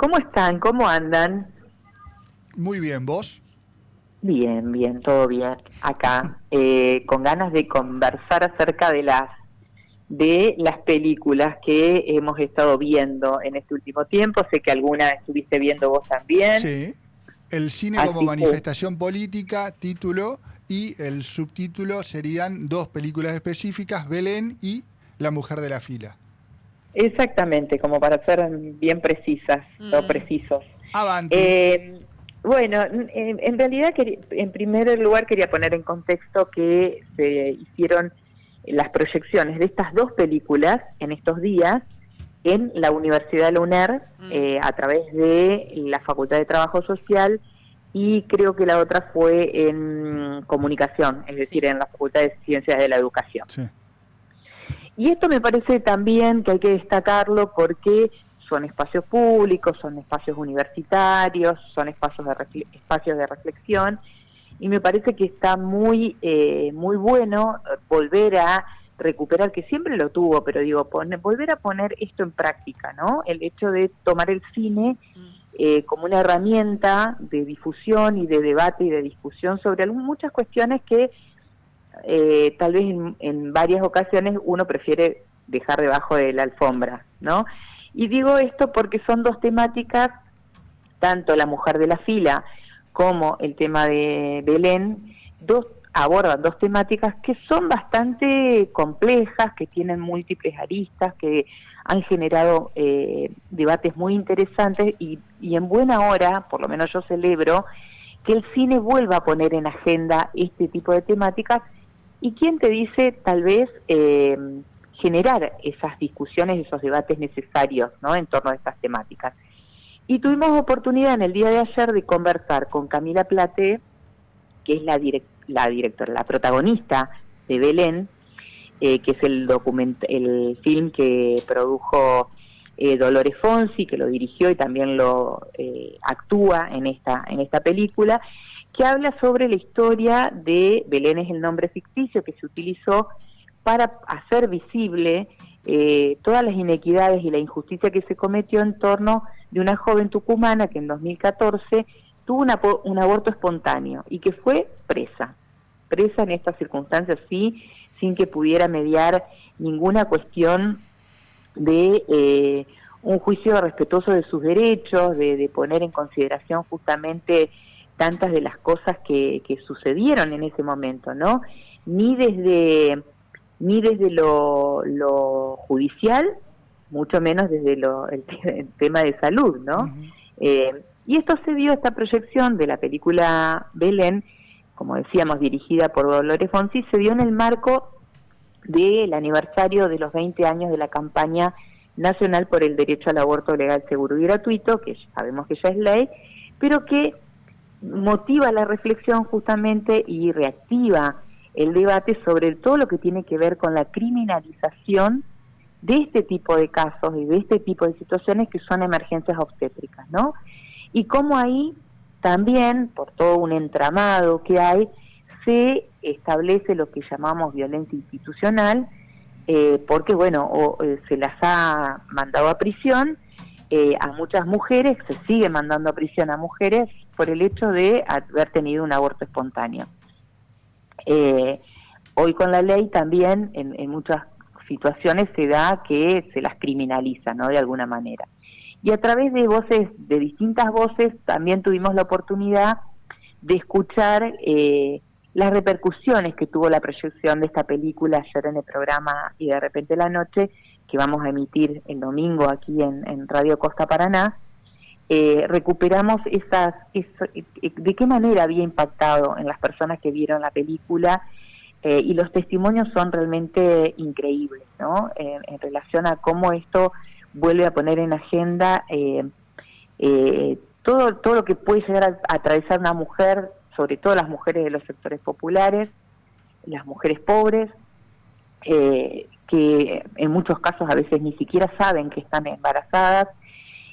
¿Cómo están? ¿Cómo andan? Muy bien, ¿vos? Bien, bien, todo bien. Acá, con ganas de conversar acerca de las películas que hemos estado viendo en este último tiempo. Sé que alguna estuviste viendo vos también. Sí. El cine como Así que, manifestación política, título, y el subtítulo serían dos películas específicas, Belén y La mujer de la fila. exactamente, como para ser bien precisas o precisos. Avanti. Eh, bueno, en realidad, en primer lugar quería poner en contexto que se hicieron las proyecciones de estas dos películas en estos días en la Universidad Lunar, a través de la Facultad de Trabajo Social, y creo que la otra fue en comunicación, es decir, Sí. en la Facultad de Ciencias de la Educación. Sí. Y esto me parece también que hay que destacarlo porque son espacios públicos, son espacios universitarios, son espacios de reflexión, y me parece que está muy bueno volver a recuperar, que siempre lo tuvo, pero digo, volver a poner esto en práctica, ¿no? El hecho de tomar el cine como una herramienta de difusión y de debate y de discusión sobre muchas cuestiones que tal vez en varias ocasiones uno prefiere dejar debajo de la alfombra, ¿no? Y digo esto porque son dos temáticas, tanto La mujer de la fila como el tema de Belén, abordan dos temáticas que son bastante complejas, que tienen múltiples aristas, que han generado debates muy interesantes y en buena hora, por lo menos yo celebro, que el cine vuelva a poner en agenda este tipo de temáticas. ¿Y quién te dice, tal vez, generar esas discusiones, esos debates necesarios, ¿no?, en torno a estas temáticas? Y tuvimos oportunidad en el día de ayer de conversar con Camila Platé, que es la directora, la protagonista de Belén, que es el film que produjo Dolores Fonsi, que lo dirigió y también lo actúa en esta película, que habla sobre la historia de Belén, es el nombre ficticio que se utilizó para hacer visible todas las inequidades y la injusticia que se cometió en torno de una joven tucumana que en 2014 tuvo un aborto espontáneo y que fue presa en estas circunstancias, sí, sin que pudiera mediar ninguna cuestión de un juicio respetuoso de sus derechos, de poner en consideración justamente tantas de las cosas que sucedieron en ese momento, ¿no? Ni desde lo judicial, mucho menos desde el tema de salud, ¿no? Y esto se dio, esta proyección de la película Belén, como decíamos, dirigida por Dolores Fonsi, se dio en el marco del aniversario de los 20 años de la campaña nacional por el derecho al aborto legal, seguro y gratuito, que sabemos que ya es ley, pero que motiva la reflexión justamente y reactiva el debate sobre todo lo que tiene que ver con la criminalización de este tipo de casos y de este tipo de situaciones que son emergencias obstétricas, ¿no? Y cómo ahí también, por todo un entramado que hay, se establece lo que llamamos violencia institucional, porque, bueno, se las ha mandado a prisión a muchas mujeres, se sigue mandando a prisión a mujeres por el hecho de haber tenido un aborto espontáneo. Hoy con la ley también en muchas situaciones se da que se las criminaliza, ¿no?, de alguna manera. Y a través de distintas voces, también tuvimos la oportunidad de escuchar las repercusiones que tuvo la proyección de esta película ayer en el programa Y de repente la noche, que vamos a emitir el domingo aquí en Radio Costa Paraná. Recuperamos de qué manera había impactado en las personas que vieron la película, y los testimonios son realmente increíbles, ¿no? En relación a cómo esto vuelve a poner en agenda todo lo que puede llegar a atravesar una mujer, sobre todo las mujeres de los sectores populares, las mujeres pobres, que en muchos casos a veces ni siquiera saben que están embarazadas,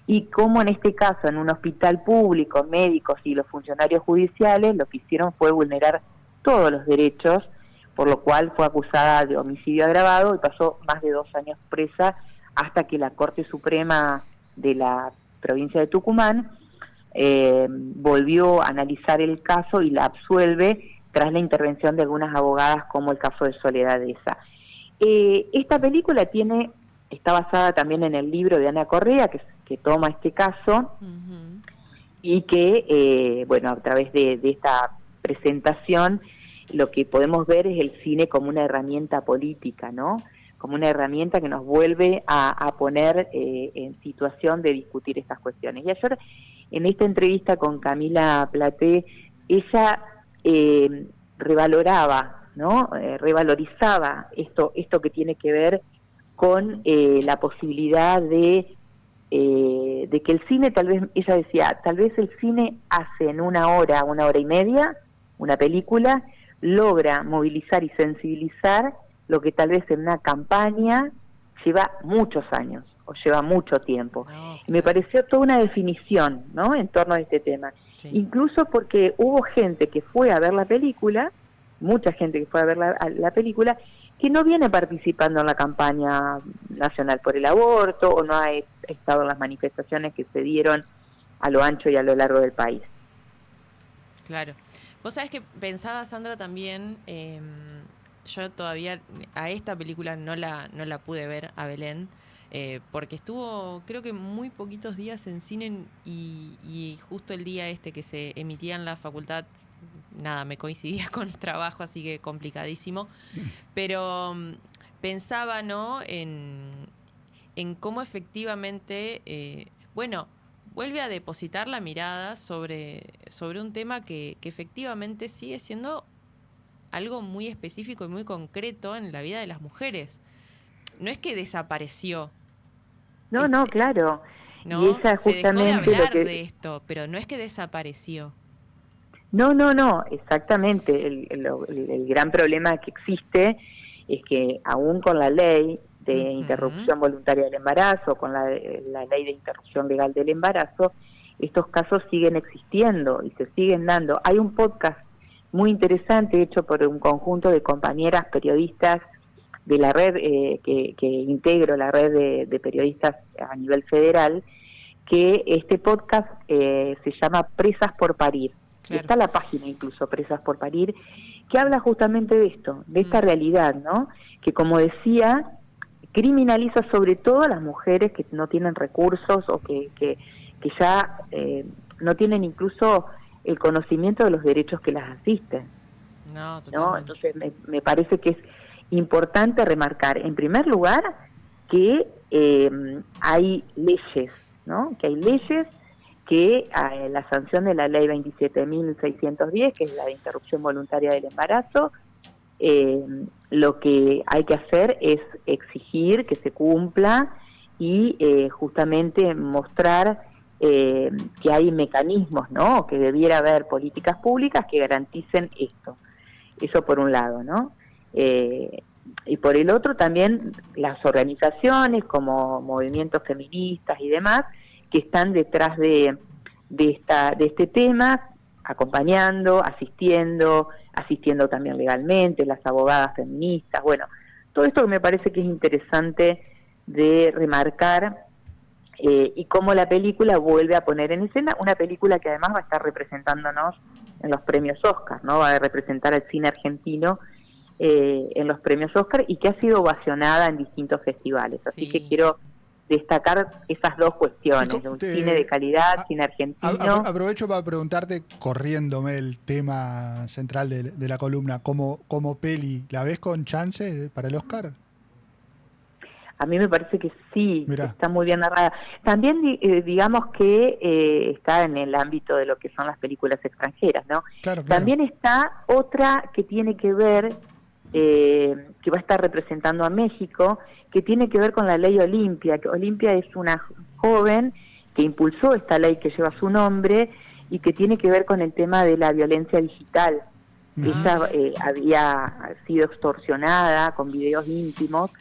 y cómo en este caso en un hospital público, médicos y los funcionarios judiciales lo que hicieron fue vulnerar todos los derechos, por lo cual fue acusada de homicidio agravado y pasó más de 2 años presa hasta que la Corte Suprema de la provincia de Tucumán, volvió a analizar el caso y la absuelve tras la intervención de algunas abogadas, como el caso de Soledad Esa. Esta película está basada también en el libro de Ana Correa, que toma este caso, y que, bueno, a través de esta presentación, lo que podemos ver es el cine como una herramienta política, ¿no? Como una herramienta que nos vuelve a poner en situación de discutir estas cuestiones. Y ayer, en esta entrevista con Camila Platé, ella revaloraba, ¿no? Revalorizaba esto que tiene que ver con la posibilidad de que el cine, tal vez, ella decía, tal vez el cine hace en una hora y media, una película, logra movilizar y sensibilizar lo que tal vez en una campaña lleva muchos años o lleva mucho tiempo. No, Y me pareció toda una definición, ¿no?, en torno a este tema. sí. Incluso porque hubo gente que fue a ver la película, mucha gente que fue a ver la película, que no viene participando en la campaña nacional por el aborto o no ha estado en las manifestaciones que se dieron a lo ancho y a lo largo del país. Claro. Vos sabés que pensaba, Sandra, también, yo todavía a esta película no la pude ver, a Belén, porque estuvo creo que muy poquitos días en cine y justo el día que se emitía en la facultad, nada, me coincidía con trabajo, así que complicadísimo. Pero pensaba, ¿no?, en cómo efectivamente, bueno, vuelve a depositar la mirada sobre un tema que efectivamente sigue siendo algo muy específico y muy concreto en la vida de las mujeres. No es que desapareció. No, claro. ¿No? Y esa Se dejó de justamente hablar de esto, pero no es que desapareció. No, exactamente. El gran problema que existe es que aún con la ley de interrupción voluntaria del embarazo, con la ley de interrupción legal del embarazo, estos casos siguen existiendo y se siguen dando. Hay un podcast muy interesante hecho por un conjunto de compañeras periodistas de la red, que integro la red de periodistas a nivel federal, que este podcast se llama Presas por Parir. Claro. Está la página incluso, Presas por Parir, que habla justamente de esto, de esta realidad, ¿no? Que, como decía, criminaliza sobre todo a las mujeres que no tienen recursos o que ya no tienen incluso el conocimiento de los derechos que las asisten. ¿No? Entonces me parece que es importante remarcar, en primer lugar, que hay leyes, ¿no? Que hay leyes que la sanción de la ley 27.610, que es la de interrupción voluntaria del embarazo, lo que hay que hacer es exigir que se cumpla y justamente mostrar que hay mecanismos, ¿no?, que debiera haber políticas públicas que garanticen esto. Eso por un lado, ¿no? Y por el otro también las organizaciones como movimientos feministas y demás que están detrás de este tema, acompañando, asistiendo también legalmente, las abogadas feministas, bueno, todo esto que me parece que es interesante de remarcar, y cómo la película vuelve a poner en escena una película que además va a estar representándonos en los premios Oscar, ¿no? Va a representar al cine argentino en los premios Oscar y que ha sido ovacionada en distintos festivales, así que quiero destacar esas dos cuestiones, un cine de calidad, cine argentino. Aprovecho para preguntarte, corriéndome el tema central de la columna, como peli, ¿la ves con chance para el Oscar? A mí me parece que sí, Mirá. Está muy bien narrada. También digamos que está en el ámbito de lo que son las películas extranjeras, ¿no? Claro. También está otra que tiene que ver, que va a estar representando a México, que tiene que ver con la ley Olimpia. Olimpia es una joven que impulsó esta ley que lleva su nombre y que tiene que ver con el tema de la violencia digital. Ella había sido extorsionada con videos íntimos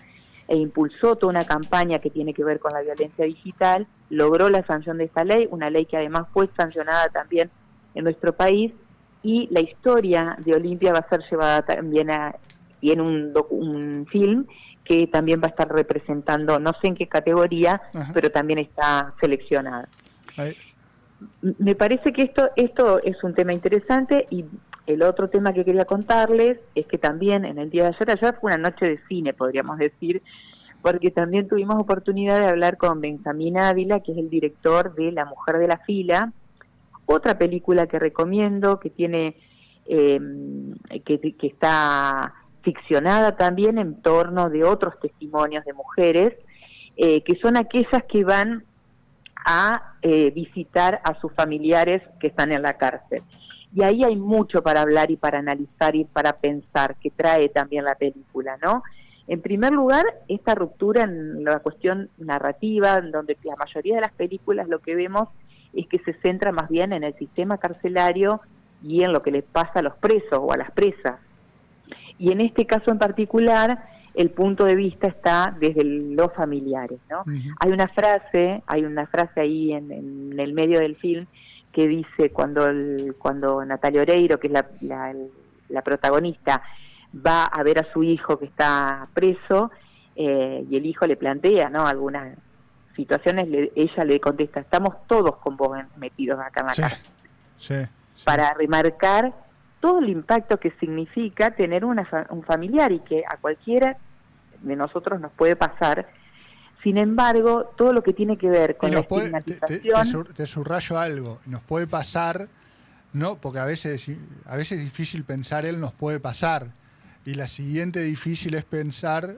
e impulsó toda una campaña que tiene que ver con la violencia digital, logró la sanción de esta ley, una ley que además fue sancionada también en nuestro país, y la historia de Olimpia va a ser llevada también en un film que también va a estar representando, no sé en qué categoría, pero también está seleccionada. Ahí. Me parece que esto es un tema interesante, y el otro tema que quería contarles es que también en el día de ayer fue una noche de cine, podríamos decir, porque también tuvimos oportunidad de hablar con Benjamín Ávila, que es el director de La Mujer de la Fila, otra película que recomiendo, que tiene que está ficcionada también en torno de otros testimonios de mujeres, que son aquellas que van a visitar a sus familiares que están en la cárcel. Y ahí hay mucho para hablar y para analizar y para pensar, que trae también la película, ¿no? En primer lugar, esta ruptura en la cuestión narrativa, en donde la mayoría de las películas lo que vemos es que se centra más bien en el sistema carcelario y en lo que les pasa a los presos o a las presas. Y en este caso en particular, el punto de vista está desde los familiares, ¿no? Uh-huh. Hay una frase ahí en el medio del film que dice cuando Natalia Oreiro, que es la protagonista, va a ver a su hijo que está preso, y el hijo le plantea, ¿no?, algunas situaciones, ella le contesta: estamos todos con vos metidos acá en la cárcel. Sí. Para remarcar todo el impacto que significa tener un familiar, y que a cualquiera de nosotros nos puede pasar. Sin embargo, todo lo que tiene que ver con la estigmatización... Te subrayo algo, nos puede pasar, ¿no? Porque a veces es difícil pensar nos puede pasar, y la siguiente difícil es pensar,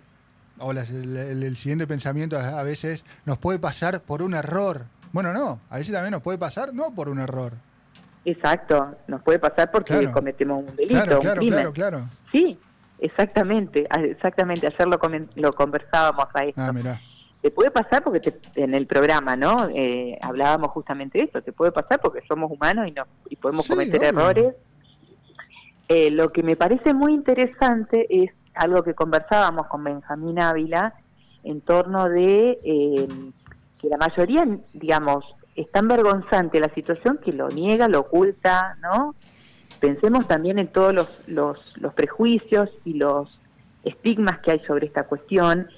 o el siguiente pensamiento a veces nos puede pasar por un error. Bueno, no, a veces también nos puede pasar no por un error. Exacto, nos puede pasar porque cometemos un delito, un crimen. Claro. Sí, exactamente. Ayer lo conversábamos a esto. Ah, mirá. Te puede pasar porque en el programa, ¿no? Hablábamos justamente de esto. Te puede pasar porque somos humanos y podemos cometer errores. Lo que me parece muy interesante es algo que conversábamos con Benjamín Ávila en torno de que la mayoría, digamos, es tan vergonzante la situación que lo niega, lo oculta, ¿no? Pensemos también en todos los prejuicios y los estigmas que hay sobre esta cuestión,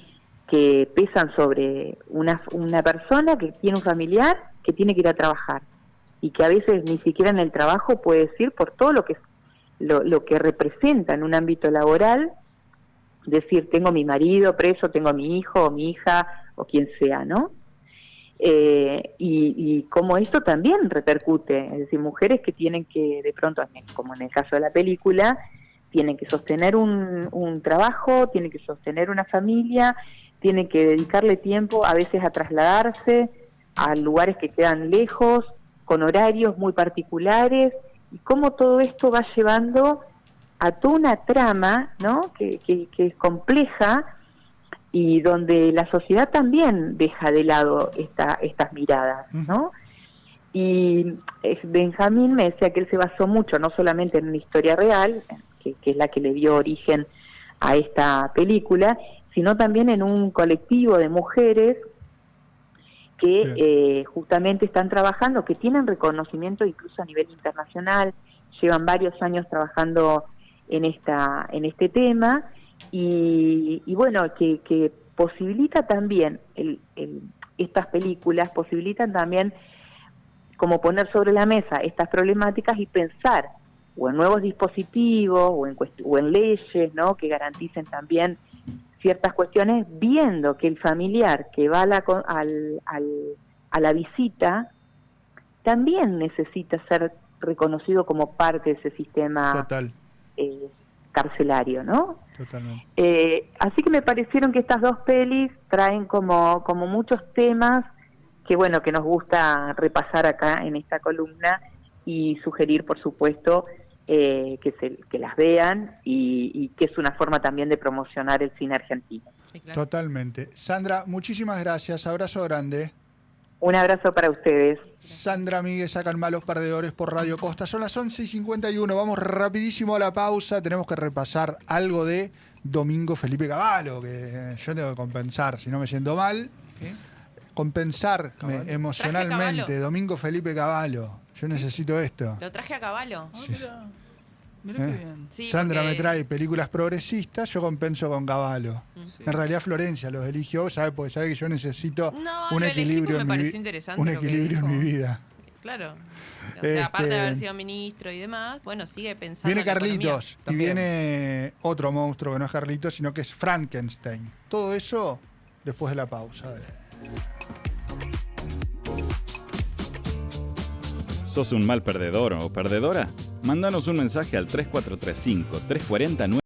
que pesan sobre una persona que tiene un familiar que tiene que ir a trabajar, y que a veces ni siquiera en el trabajo puede decir, por todo lo que representa en un ámbito laboral, decir: tengo mi marido preso, tengo a mi hijo o mi hija o quien sea, ¿no? Y como esto también repercute, es decir, mujeres que tienen que, de pronto, como en el caso de la película, tienen que sostener un trabajo, tienen que sostener una familia, tienen que dedicarle tiempo a veces a trasladarse a lugares que quedan lejos, con horarios muy particulares, y cómo todo esto va llevando a toda una trama, ¿no?, que es compleja, y donde la sociedad también deja de lado estas miradas, ¿no? Y Benjamín me decía que él se basó mucho, no solamente en una historia real, que es la que le dio origen a esta película, sino también en un colectivo de mujeres que justamente están trabajando, que tienen reconocimiento incluso a nivel internacional, llevan varios años trabajando en este tema, y bueno, que posibilita también estas películas, posibilitan también como poner sobre la mesa estas problemáticas y pensar o en nuevos dispositivos o en leyes, ¿no?, que garanticen también ciertas cuestiones, viendo que el familiar que va a la visita también necesita ser reconocido como parte de ese sistema. Total. Carcelario, ¿no? Totalmente. Así que me parecieron que estas dos pelis traen como muchos temas que, bueno, que nos gusta repasar acá en esta columna, y sugerir, por supuesto, que las vean, y que es una forma también de promocionar el cine argentino. Sí, claro. Totalmente. Sandra, muchísimas gracias. Abrazo grande. Un abrazo para ustedes. Sandra Míguez, Sacan Malos Perdedores por Radio Costa. Son las 11:51. Vamos rapidísimo a la pausa. Tenemos que repasar algo de Domingo Felipe Cavallo, que yo tengo que compensar, si no me siento mal. ¿Qué? Compensarme emocionalmente. Domingo Felipe Cavallo. Yo necesito esto. Lo traje a Caballo. Sí. Mirá qué bien. Sí, Sandra porque- me trae películas progresistas, yo compenso con Cavallo. Sí. En realidad Florencia los eligió, ¿sabe? Porque sabe que yo necesito No, un lo elegí equilibrio porque en me mi pareció vida. interesante Un lo que equilibrio en dijo. mi vida. Claro. O sea, aparte de haber Este, sido ministro y demás, bueno, sigue pensando Viene en la economía. Carlitos y También. viene otro monstruo que no es Carlitos, sino que es Frankenstein. Todo eso después de la pausa. Dale. ¿Sos un mal perdedor o perdedora? Mándanos un mensaje al 3435 340